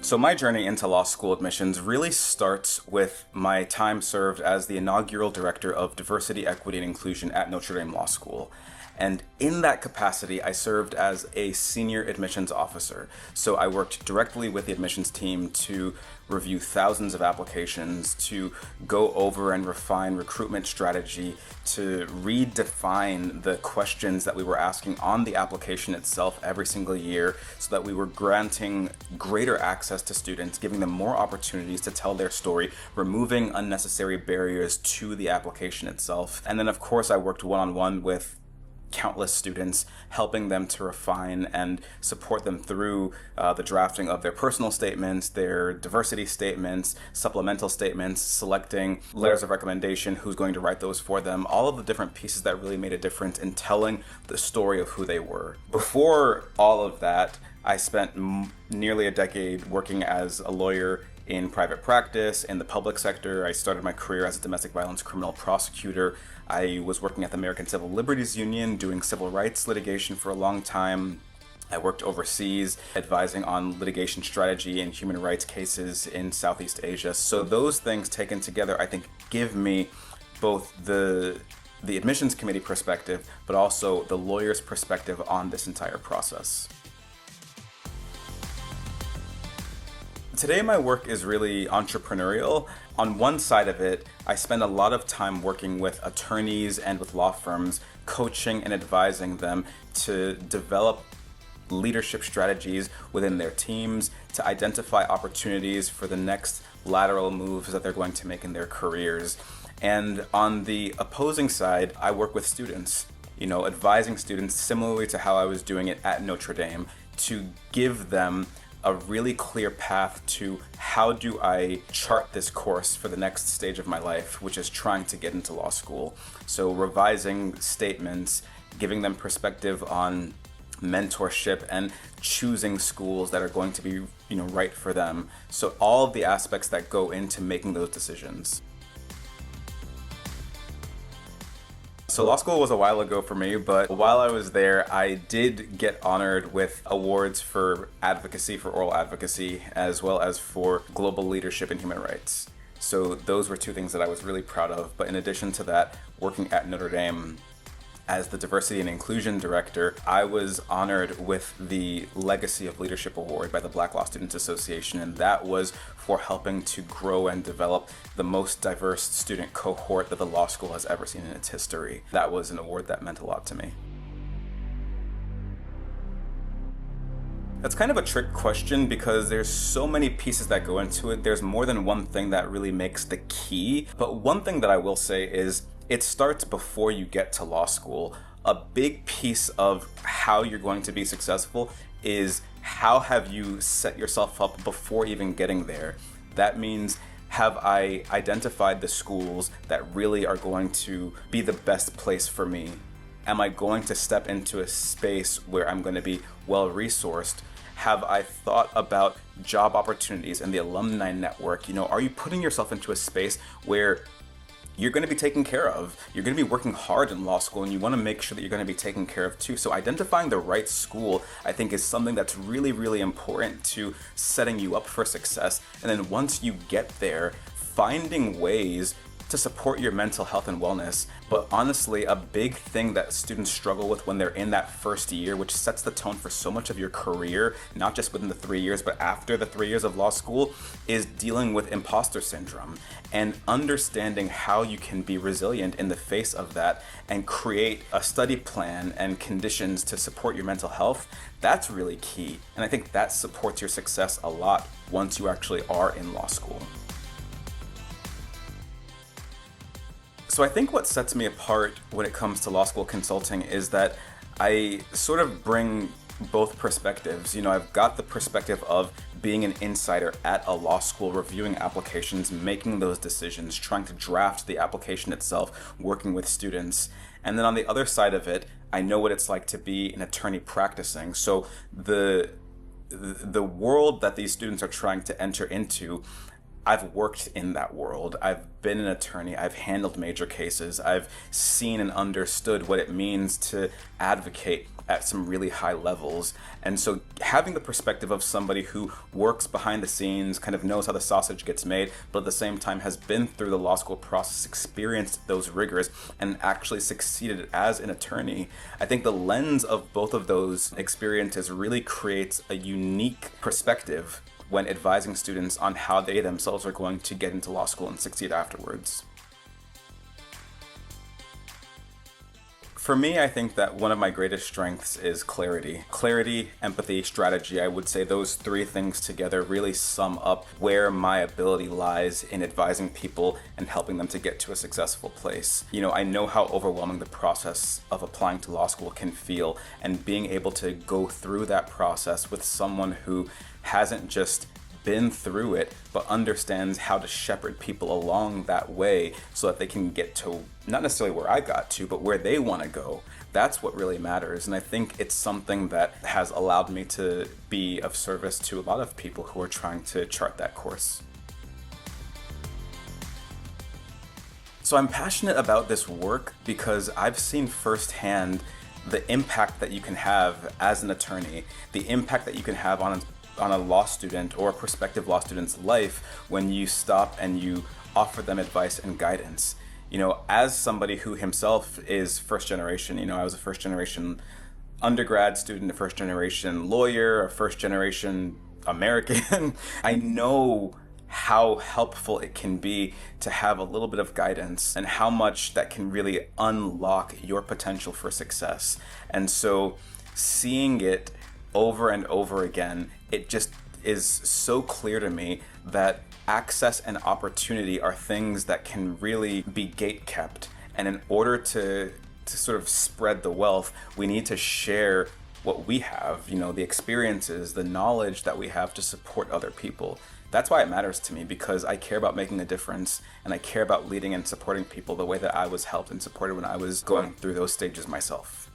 So my journey into law school admissions really starts with my time served as the inaugural director of Diversity, Equity, and Inclusion at Notre Dame Law School. And in that capacity, I served as a senior admissions officer. So I worked directly with the admissions team to review thousands of applications, to go over and refine recruitment strategy, to redefine the questions that we were asking on the application itself every single year so that we were granting greater access to students, giving them more opportunities to tell their story, removing unnecessary barriers to the application itself. And then, of course, I worked one-on-one with countless students, helping them to refine and support them through the drafting of their personal statements, their diversity statements, supplemental statements, selecting letters of recommendation, who's going to write those for them, all of the different pieces that really made a difference in telling the story of who they were. Before all of that, I spent nearly a decade working as a lawyer in private practice, in the public sector. I started my career as a domestic violence criminal prosecutor. I was working at the American Civil Liberties Union, doing civil rights litigation for a long time. I worked overseas, advising on litigation strategy and human rights cases in Southeast Asia. So those things taken together, I think, give me both the admissions committee perspective, but also the lawyer's perspective on this entire process. Today, my work is really entrepreneurial. On one side of it, I spend a lot of time working with attorneys and with law firms, coaching and advising them to develop leadership strategies within their teams, to identify opportunities for the next lateral moves that they're going to make in their careers. And on the opposing side, I work with students, advising students similarly to how I was doing it at Notre Dame, to give them a really clear path to how do I chart this course for the next stage of my life, which is trying to get into law school. So revising statements, giving them perspective on mentorship and choosing schools that are going to be, right for them. So all of the aspects that go into making those decisions. So law school was a while ago for me, but while I was there, I did get honored with awards for advocacy, for oral advocacy, as well as for global leadership in human rights. So those were two things that I was really proud of. But in addition to that, working at Notre Dame as the Diversity and Inclusion Director, I was honored with the Legacy of Leadership Award by the Black Law Students Association, and that was for helping to grow and develop the most diverse student cohort that the law school has ever seen in its history. That was an award that meant a lot to me. That's kind of a trick question because there's so many pieces that go into it. There's more than one thing that really makes the key. But one thing that I will say is it starts before you get to law school. A big piece of how you're going to be successful is how have you set yourself up before even getting there. That means, have I identified the schools that really are going to be the best place for me? Am I going to step into a space where I'm going to be well-resourced? Have I thought about job opportunities and the alumni network? Are you putting yourself into a space where you're going to be taken care of? You're going to be working hard in law school, and you want to make sure that you're going to be taken care of too. So identifying the right school, I think, is something that's really, really important to setting you up for success. And then once you get there, finding ways to support your mental health and wellness. But honestly, a big thing that students struggle with when they're in that first year, which sets the tone for so much of your career, not just within the 3 years, but after the 3 years of law school, is dealing with imposter syndrome and understanding how you can be resilient in the face of that and create a study plan and conditions to support your mental health. That's really key. And I think that supports your success a lot once you actually are in law school. So I think what sets me apart when it comes to law school consulting is that I sort of bring both perspectives. I've got the perspective of being an insider at a law school, reviewing applications, making those decisions, trying to draft the application itself, working with students. And then on the other side of it, I know what it's like to be an attorney practicing. So the world that these students are trying to enter into, I've worked in that world. I've been an attorney. I've handled major cases. I've seen and understood what it means to advocate at some really high levels. And so having the perspective of somebody who works behind the scenes, kind of knows how the sausage gets made, but at the same time has been through the law school process, experienced those rigors, and actually succeeded as an attorney, I think the lens of both of those experiences really creates a unique perspective when advising students on how they themselves are going to get into law school and succeed afterwards. For me, I think that one of my greatest strengths is clarity. Clarity, empathy, strategy. I would say those three things together really sum up where my ability lies in advising people and helping them to get to a successful place. I know how overwhelming the process of applying to law school can feel, and being able to go through that process with someone who hasn't just been through it, but understands how to shepherd people along that way so that they can get to not necessarily where I got to, but where they want to go. That's what really matters. And I think it's something that has allowed me to be of service to a lot of people who are trying to chart that course. So I'm passionate about this work because I've seen firsthand the impact that you can have as an attorney, the impact that you can have on a law student or a prospective law student's life when you stop and you offer them advice and guidance. As somebody who himself is first generation, I was a first generation undergrad student, a first generation lawyer, a first generation American. I know how helpful it can be to have a little bit of guidance and how much that can really unlock your potential for success. And so seeing it over and over again, it just is so clear to me that access and opportunity are things that can really be gate kept. And in order to sort of spread the wealth, we need to share what we have, the experiences, the knowledge that we have to support other people. That's why it matters to me, because I care about making a difference, and I care about leading and supporting people the way that I was helped and supported when I was going through those stages myself.